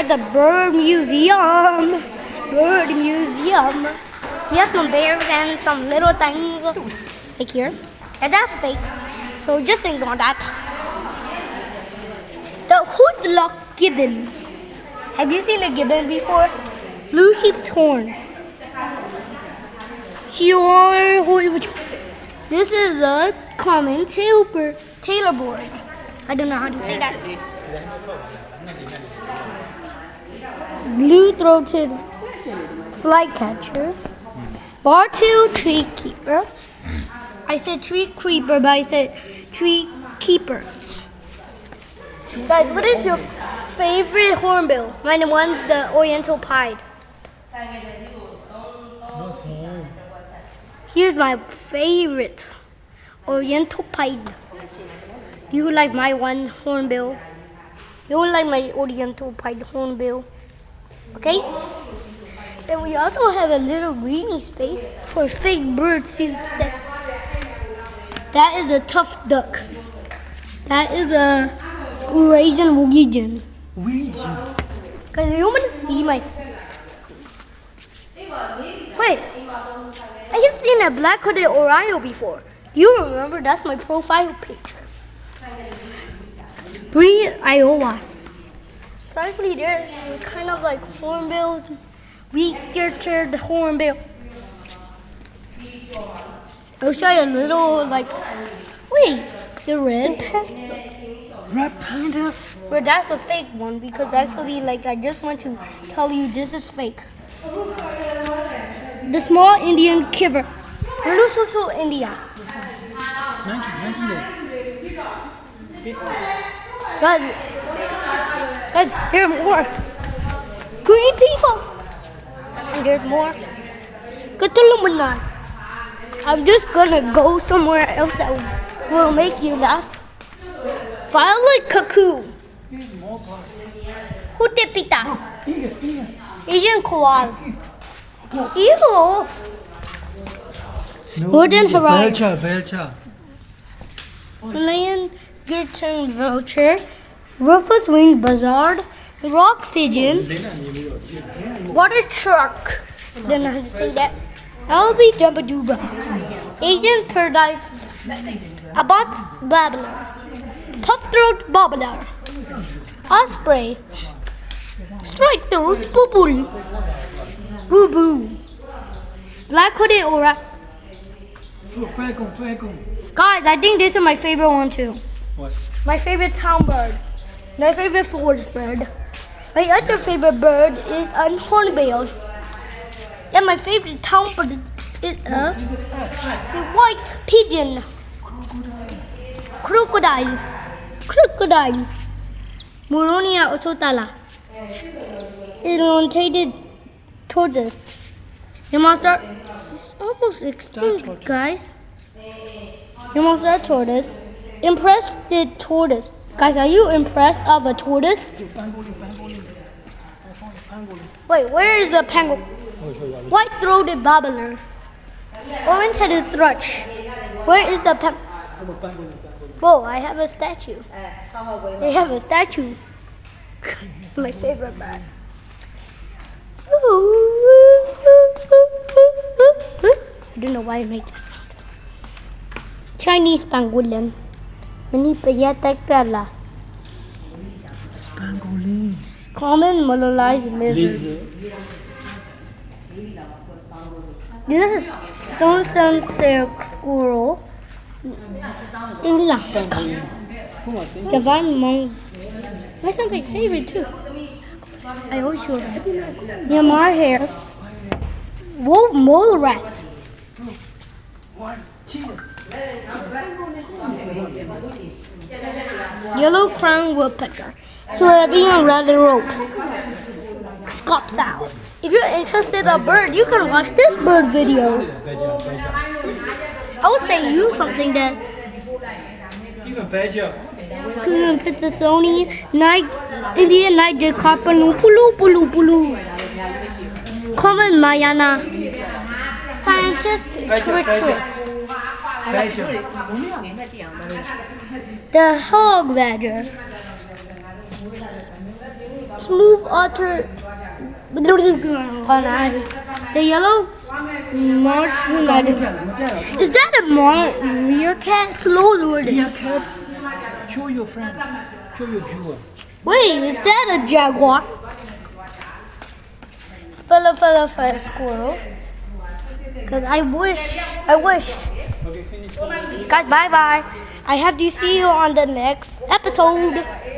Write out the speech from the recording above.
at the bird museum. Bird museum. We have some bears and some little things like here. And that's fake. So just ignore that. The hoodlock gibbon. Have you seen a gibbon before? Blue sheep's horn. This is a common tailor bird. I don't know how to say that. Blue-throated flycatcher. Bar-tailed tree keeper. I said tree creeper, but I said tree keeper. Guys, what is your favorite hornbill? Mine one's the Oriental pied. Here's my favorite Oriental pied. You like my one hornbill? You like my Oriental pied hornbill? Okay? Then we also have a little greeny space for fake birds. That is a tough duck. That is a Eurasian Norwegian. Because you want to see my... Wait. I have seen a black-hooded Oriole before. You remember? That's my profile picture. Breed Iowa. So actually they're kind of like hornbills. Wheat-eared hornbill. I'll show you a little wait, the red panda? Red panda? But that's a fake one because actually I just want to tell you this is fake. The small Indian kiver. Lususu, India. Guys, there are more. Green people. And there's more. I'm just gonna go somewhere else that will make you laugh. Violet cuckoo. Hutepita. Asian koala. Eagle. Northern Horizon. Belcher. Land Girton vulture. Rufous winged buzzard. Rock pigeon. Water truck. Don't know how to say that. Albie Dumbaduba. Asian paradise. Abbott's babbler. Puff-throat bobbler. Osprey. Striped-throat boo-boo. Boo-boo. Black-hooded aura. Falcon. Guys, I think this is my favorite one too. What? My favorite town bird. My favorite forest bird. My other favorite bird is a hornbill. And my favorite town bird is a white pigeon. Crocodile. Moronia ototala. Elongated tortoise. It's almost extinct, guys. Monster tortoise. Impressed the tortoise. Guys, are you impressed of a tortoise? Wait, where is the pangolin? White-throated babbler. Orange-headed thrush. Where is the Whoa, I have a statue. They have a statue. My favorite bird. I don't know why I made this sound. Chinese pangolin. Mini Payatakala. Pangolin. Common mololized lizard. This is stone squirrel. Javon monk. That's my favorite too. I always show that. Myanmar hare. Wolf mole rat. Yellow crown woodpecker. Sarabian red rope. Scops out. If you're interested in a bird, you can watch this bird video. I will say you something that Pitsasoni, Indian night copper pulu. Common Mayana. Scientist tricks. The hog badger. Smooth otter. The yellow Martin. Is that a meerkat? Slow Lord. Meerkat. Show your friend. Show your viewer. Wait, is that a jaguar? Fella, squirrel. Cause I wish. Okay, finish. Guys, bye. I have to see you on the next episode.